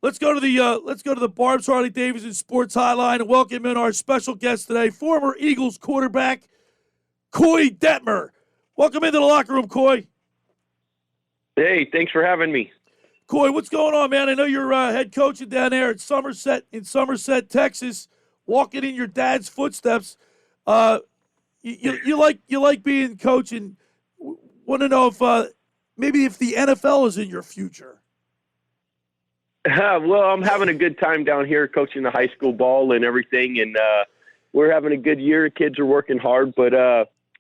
Let's go to the Barb's Harley Davidson Sports Hotline and welcome in our special guest today, former Eagles quarterback Koy Detmer. Welcome into the locker room, Koy. Hey, thanks for having me. Koy, what's going on, man? I know you're head coaching down there at Somerset, Texas, walking in your dad's footsteps. You like being coach, and want to know if maybe if the NFL is in your future. Well, I'm having a good time down here coaching the high school ball and everything, and we're having a good year. Kids are working hard, but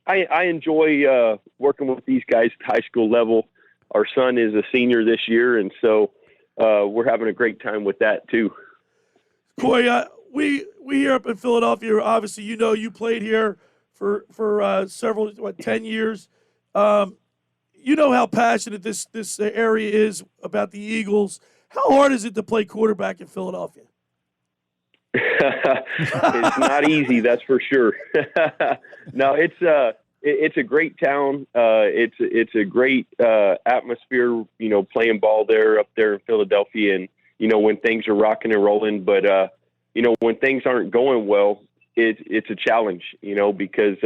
I enjoy working with these guys at high school level. Our son is a senior this year, and so we're having a great time with that too. Koy, we here up in Philadelphia, obviously, you played here for several 10 years. You know how passionate this area is about the Eagles. How hard is it to play quarterback in Philadelphia? It's not easy, that's for sure. No, it's a great town. It's a great atmosphere, playing ball up there in Philadelphia, and when things are rocking and rolling. But when things aren't going well, it's a challenge, because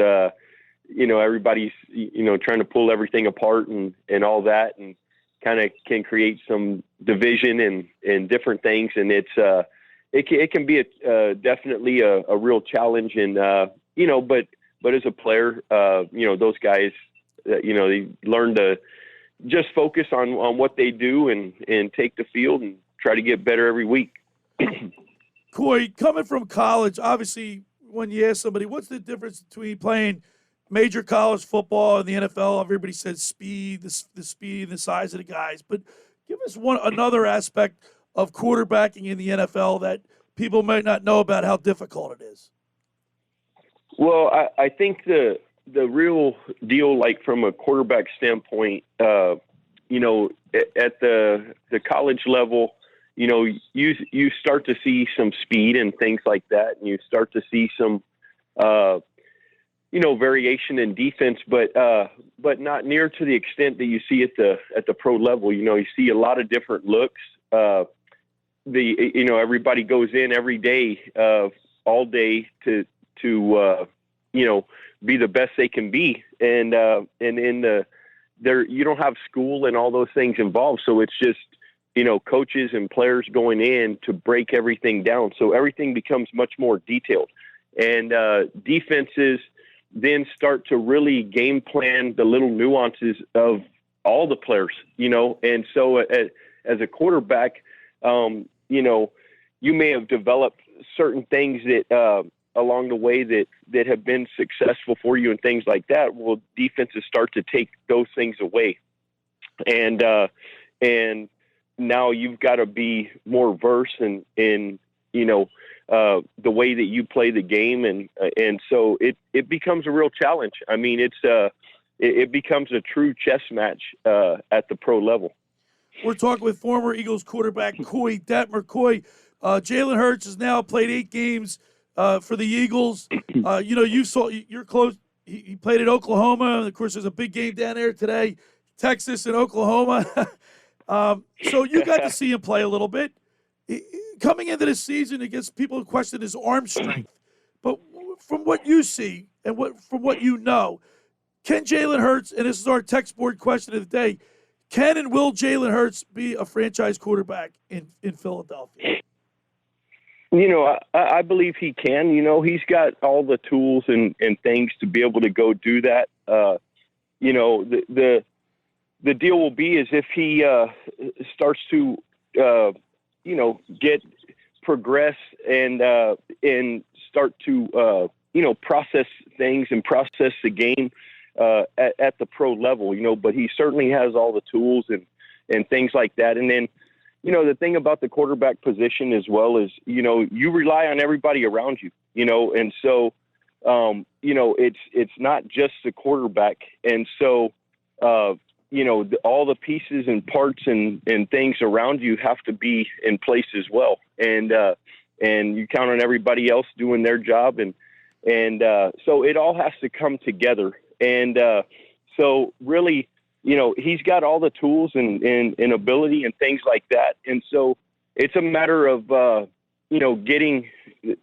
everybody's trying to pull everything apart and all that, and kind of can create some division and different things, and it can be definitely a real challenge, and but as a player, those guys, they learn to just focus on what they do and take the field and try to get better every week. Koy, coming from college, obviously, when you ask somebody, what's the difference between playing major college football and the NFL? Everybody says speed, the speed and the size of the guys. But give us another aspect of quarterbacking in the NFL that people might not know about how difficult it is. Well, I think the real deal, like from a quarterback standpoint, at the college level, you start to see some speed and things like that, and you start to see some, variation in defense, but not near to the extent that you see at the pro level. You see a lot of different looks. Everybody goes in every day, all day to be the best they can be, and in there you don't have school and all those things involved, so it's just coaches and players going in to break everything down, so everything becomes much more detailed, and defenses then start to really game plan the little nuances of all the players, and so as a quarterback, you may have developed certain things that along the way that have been successful for you and things like that. Well, defenses start to take those things away, and now you've got to be more versed in the way that you play the game, and so it becomes a real challenge. I mean, it becomes a true chess match at the pro level. We're talking with former Eagles quarterback Koy Detmer. Koy, Jalen Hurts has now played 8 games for the Eagles. You're close. He played at Oklahoma. Of course, there's a big game down there today, Texas and Oklahoma. So you got to see him play a little bit. Coming into this season, I guess people question his arm strength. But from what you see and from what you know, can Jalen Hurts, and this is our text board question of the day, can and will Jalen Hurts be a franchise quarterback in Philadelphia? I believe he can. He's got all the tools and things to be able to go do that. The deal will be is if he starts to progress and start to process things and process the game at the pro level, but he certainly has all the tools and things like that. And then, the thing about the quarterback position as well is, you rely on everybody around you, and so, it's not just the quarterback. And so, all the pieces and parts and things around you have to be in place as well. And you count on everybody else doing their job. And so it all has to come together. And so really, he's got all the tools and ability and things like that. And so, it's a matter of, getting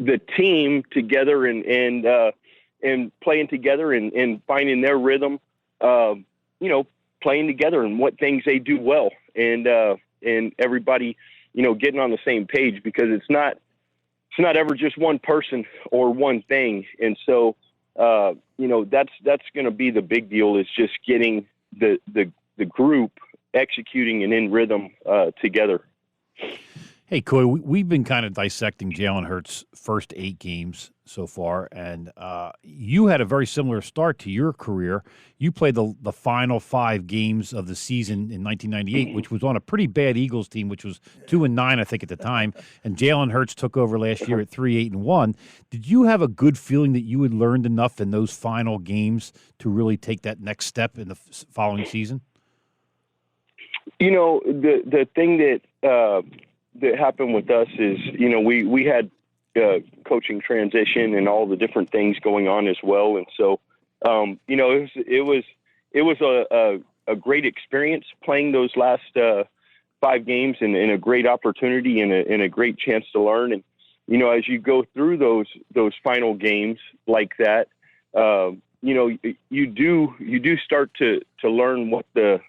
the team together and playing together and finding their rhythm, playing together and what things they do well, and everybody, getting on the same page, because it's not ever just one person or one thing. And so, that's going to be the big deal, is just getting the group executing and in rhythm together. Hey, Koy, we've been kind of dissecting Jalen Hurts' first 8 games so far, and you had a very similar start to your career. You played the final 5 games of the season in 1998, which was on a pretty bad Eagles team, which was 2-9, I think, at the time. And Jalen Hurts took over last year at 3-8-1. Did you have a good feeling that you had learned enough in those final games to really take that next step in the following season? The thing that happened with us is, we had coaching transition and all the different things going on as well. And so, it was a great experience playing those last 5 games, and a great opportunity and a great chance to learn. And, as you go through those final games like that, you do start to learn what the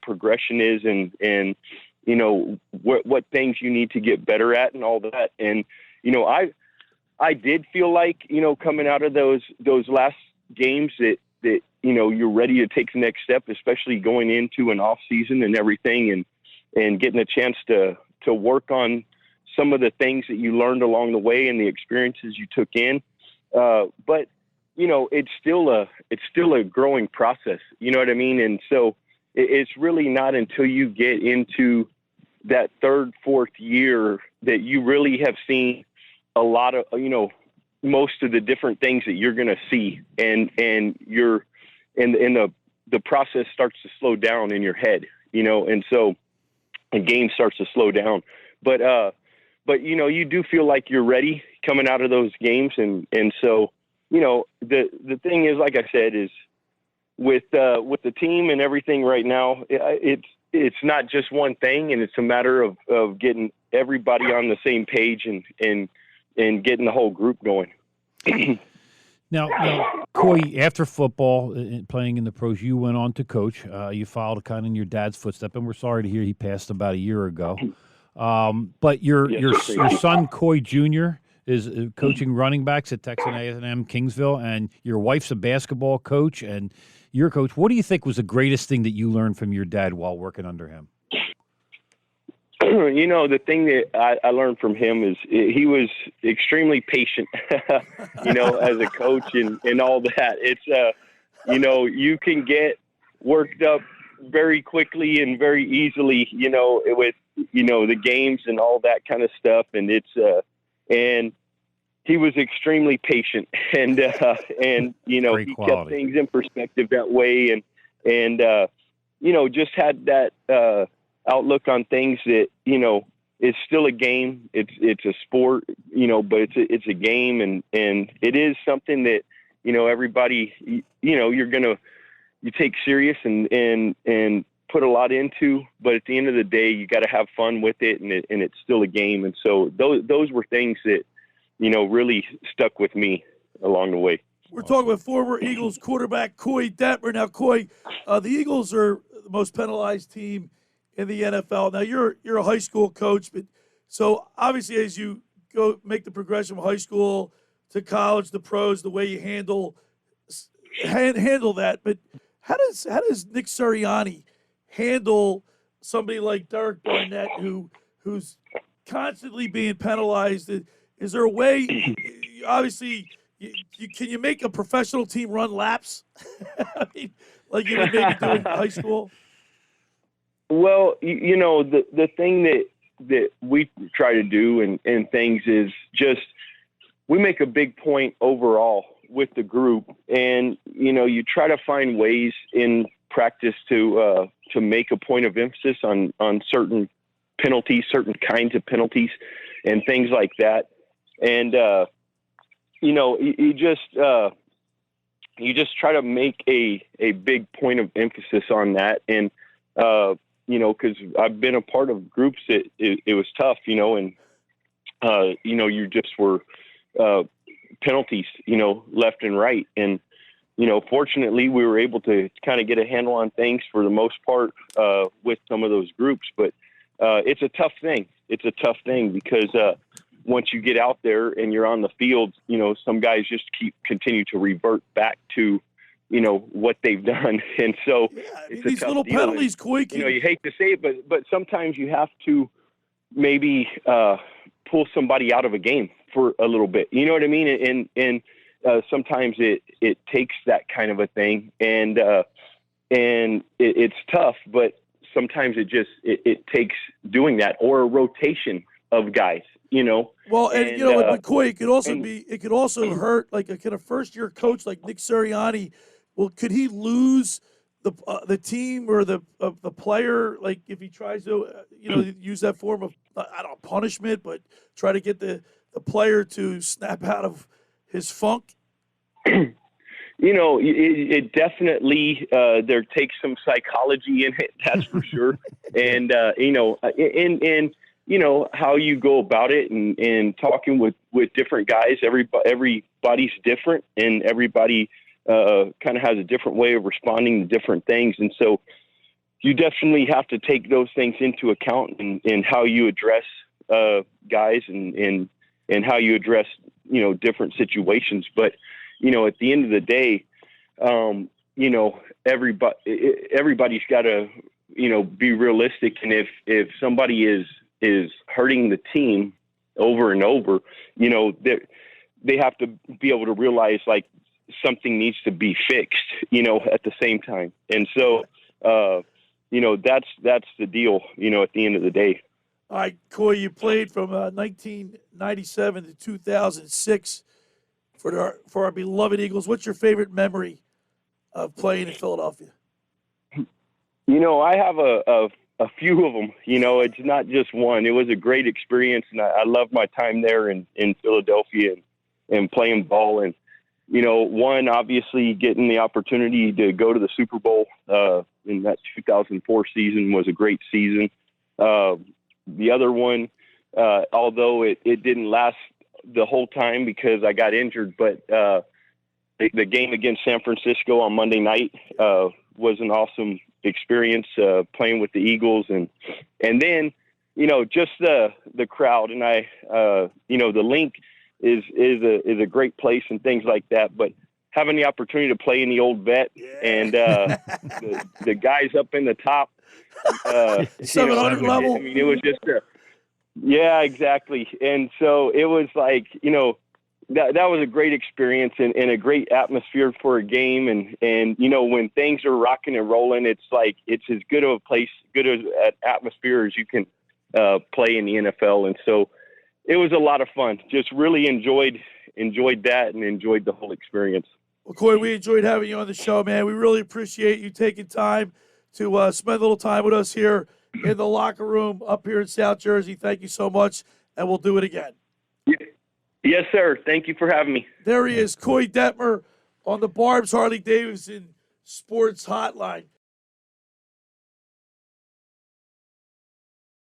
progression is, and what things you need to get better at and all that. And, I did feel like, coming out of those last games that, you're ready to take the next step, especially going into an off season and everything, and getting a chance to work on some of the things that you learned along the way and the experiences you took in. But, it's still a growing process. You know what I mean? And so it's really not until you get into that 3rd, 4th year that you really have seen a lot of, most of the different things that you're going to see, and the process starts to slow down in your head, and so the game starts to slow down. But you do feel like you're ready coming out of those games. And so, the thing is, like I said, is with the team and everything right now, it's not just one thing, and it's a matter of getting everybody on the same page and getting the whole group going. Now, Koy, after football, playing in the pros, you went on to coach. You followed kind of in your dad's footsteps, and we're sorry to hear he passed about a year ago. But your son, Koy Jr., is coaching running backs at Texas A&M Kingsville, and your wife's a basketball coach, and you're a coach. What do you think was the greatest thing that you learned from your dad while working under him? The thing that I learned from him is he was extremely patient, as a coach and all that. It's, you can get worked up very quickly and very easily, with, the games and all that kind of stuff. And and he was extremely patient, and he kept things in perspective that way. And just had that, outlook on things that, it's still a game. It's a sport, but it's a game, and it is something that, everybody, you take serious and put a lot into, but at the end of the day, you got to have fun with it, and it's still a game. And so those were things that, really stuck with me along the way. We're talking about former Eagles quarterback Koy Detmer. Now, Koy, the Eagles are the most penalized team in the NFL. Now, you're a high school coach, but so obviously as you go make the progression from high school to college, the pros, the way you handle that. But how does Nick Ciriani handle somebody like Derek Barnett who's constantly being penalized? Is there a way? Obviously, can you make a professional team run laps? I mean, like you would maybe do in high school? Well, the thing that we try to do and things is just we make a big point overall with the group, and you try to find ways in practice to make a point of emphasis on certain penalties, certain kinds of penalties, and things like that. And you just try to make a big point of emphasis on that. And because I've been a part of groups that it was tough, and you just were penalties, left and right. And, fortunately we were able to kind of get a handle on things for the most part with some of those groups. But it's a tough thing. It's a tough thing because once you get out there and you're on the field, some guys just continue to revert back to, what they've done. And so it's these little deal. penalties, Koy. You hate to say it, but sometimes you have to maybe pull somebody out of a game for a little bit. You know what I mean? And sometimes it takes that kind of a thing, and it's tough, but sometimes it takes doing that, or a rotation of guys, Well, and but Koy, it could also hurt. Like a first-year coach like Nick Ciriani, well, could he lose the team or the player? Like if he tries to, use that form of punishment, but try to get the player to snap out of his funk. It definitely there takes some psychology in it, that's for sure. And how you go about it and talking with different guys. Everybody's different, and everybody kind of has a different way of responding to different things. And so you definitely have to take those things into account and how you address guys and how you address, different situations. But, at the end of the day, everybody's got to, be realistic. And if somebody is hurting the team over and over, they have to be able to realize like something needs to be fixed, at the same time. And so, that's the deal, at the end of the day. All right, Koy, you played from 1997 to 2006 for our beloved Eagles. What's your favorite memory of playing in Philadelphia? I have a few of them. It's not just one. It was a great experience, and I love my time there in Philadelphia and playing ball. And, one, obviously getting the opportunity to go to the Super Bowl in that 2004 season was a great season. The other one, although it didn't last the whole time because I got injured, but the game against San Francisco on Monday night was an awesome experience playing with the Eagles. And then, just the crowd. And the link is a great place and things like that. But having the opportunity to play in the old vet and the guys up in the top, 700 level. I mean, it was just yeah, exactly. And so it was like, that was a great experience and a great atmosphere for a game. And when things are rocking and rolling, it's like it's as good of a place, good as an atmosphere as you can play in the NFL. And so it was a lot of fun. Just really enjoyed that and enjoyed the whole experience. Well, Koy, we enjoyed having you on the show, man. We really appreciate you taking time to spend a little time with us here in the locker room up here in South Jersey. Thank you so much, and we'll do it again. Yes, sir. Thank you for having me. There he is, Koy Detmer on the Barb's Harley-Davidson Sports Hotline.